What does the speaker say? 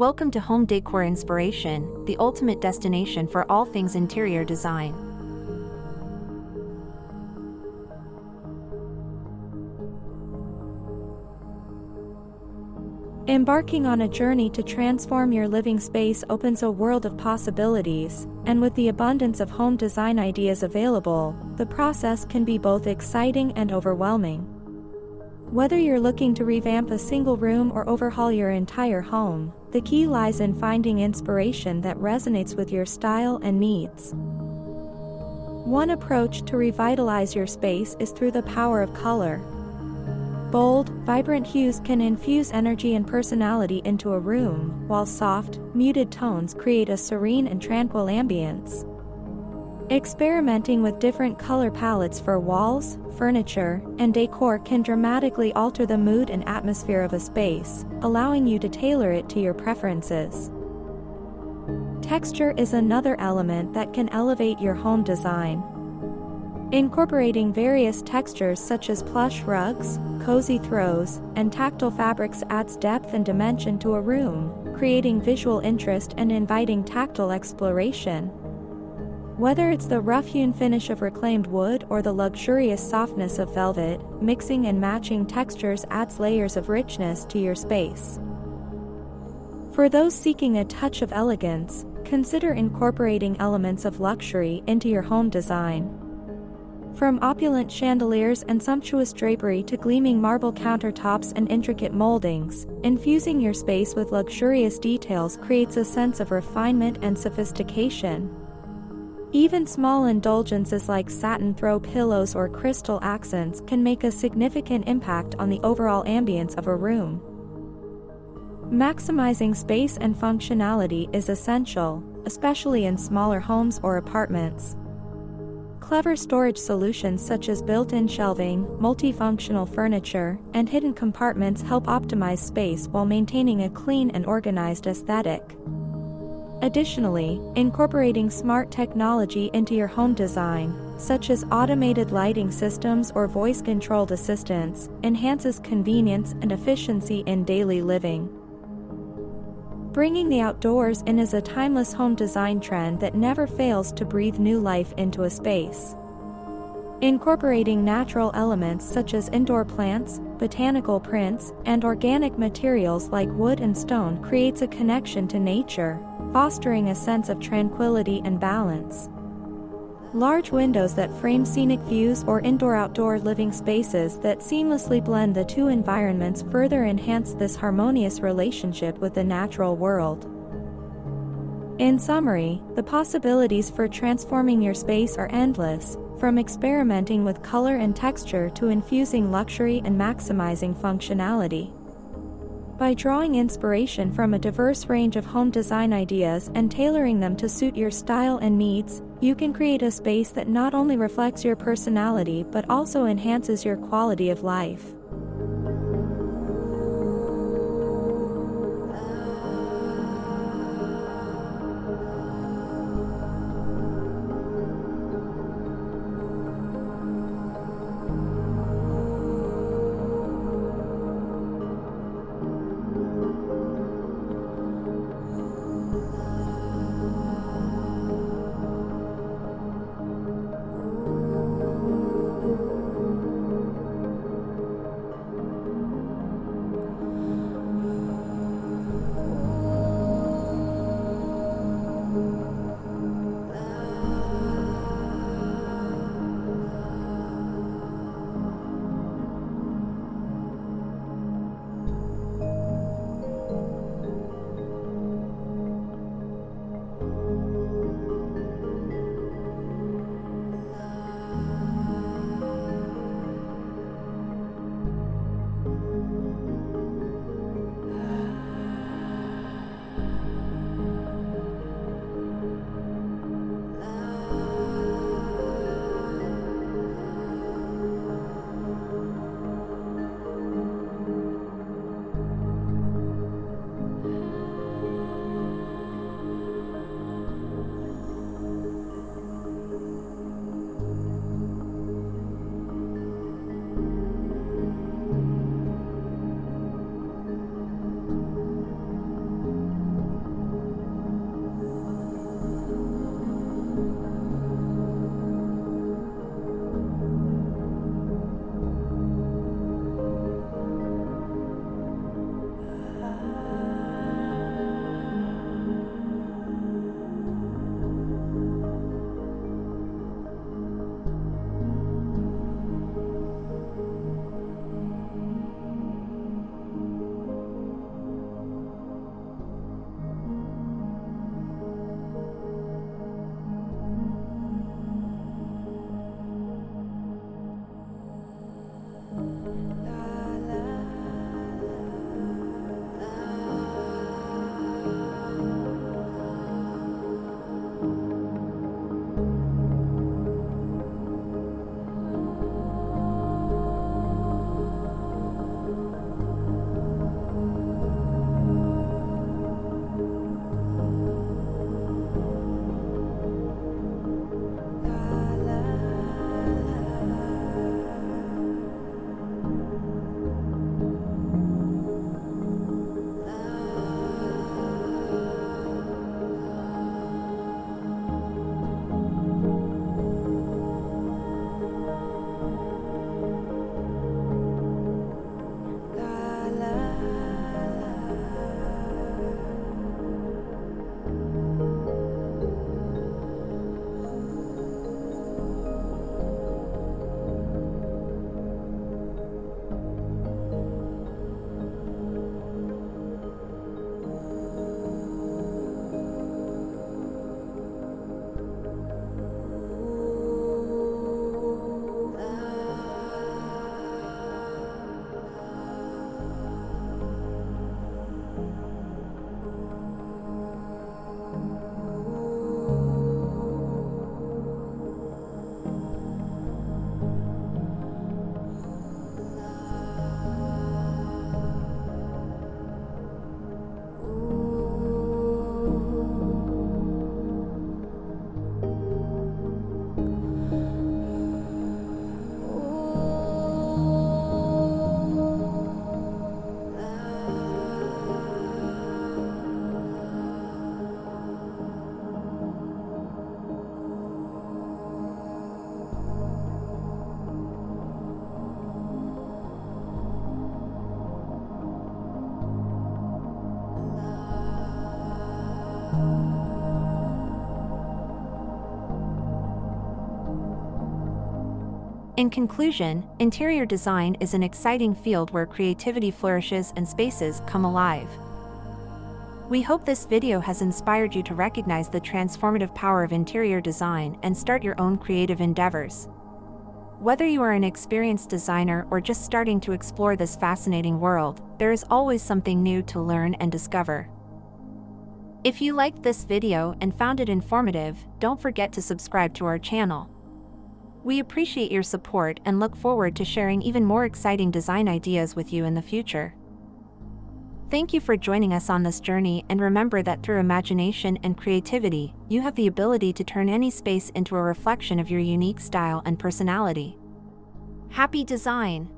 Welcome to Home Decor Inspiration, the ultimate destination for all things interior design. Embarking on a journey to transform your living space opens a world of possibilities, and with the abundance of home design ideas available, the process can be both exciting and overwhelming. Whether you're looking to revamp a single room or overhaul your entire home, the key lies in finding inspiration that resonates with your style and needs. One approach to revitalize your space is through the power of color. Bold, vibrant hues can infuse energy and personality into a room, while soft, muted tones create a serene and tranquil ambience. Experimenting with different color palettes for walls, furniture, and decor can dramatically alter the mood and atmosphere of a space, allowing you to tailor it to your preferences. Texture is another element that can elevate your home design. Incorporating various textures such as plush rugs, cozy throws, and tactile fabrics adds depth and dimension to a room, creating visual interest and inviting tactile exploration. Whether it's the rough-hewn finish of reclaimed wood or the luxurious softness of velvet, mixing and matching textures adds layers of richness to your space. For those seeking a touch of elegance, consider incorporating elements of luxury into your home design. From opulent chandeliers and sumptuous drapery to gleaming marble countertops and intricate moldings, infusing your space with luxurious details creates a sense of refinement and sophistication. Even small indulgences like satin throw pillows or crystal accents can make a significant impact on the overall ambience of a room. Maximizing space and functionality is essential, especially in smaller homes or apartments. Clever storage solutions such as built-in shelving, multifunctional furniture, and hidden compartments help optimize space while maintaining a clean and organized aesthetic. Additionally, incorporating smart technology into your home design, such as automated lighting systems or voice-controlled assistants, enhances convenience and efficiency in daily living. Bringing the outdoors in is a timeless home design trend that never fails to breathe new life into a space. Incorporating natural elements such as indoor plants, botanical prints, and organic materials like wood and stone creates a connection to nature, fostering a sense of tranquility and balance. Large windows that frame scenic views or indoor-outdoor living spaces that seamlessly blend the two environments further enhance this harmonious relationship with the natural world. In summary, the possibilities for transforming your space are endless, from experimenting with color and texture to infusing luxury and maximizing functionality. By drawing inspiration from a diverse range of home design ideas and tailoring them to suit your style and needs, you can create a space that not only reflects your personality but also enhances your quality of life. In conclusion, interior design is an exciting field where creativity flourishes and spaces come alive. We hope this video has inspired you to recognize the transformative power of interior design and start your own creative endeavors. Whether you are an experienced designer or just starting to explore this fascinating world, there is always something new to learn and discover. If you liked this video and found it informative, don't forget to subscribe to our channel. We appreciate your support and look forward to sharing even more exciting design ideas with you in the future. Thank you for joining us on this journey, and remember that through imagination and creativity, you have the ability to turn any space into a reflection of your unique style and personality. Happy design!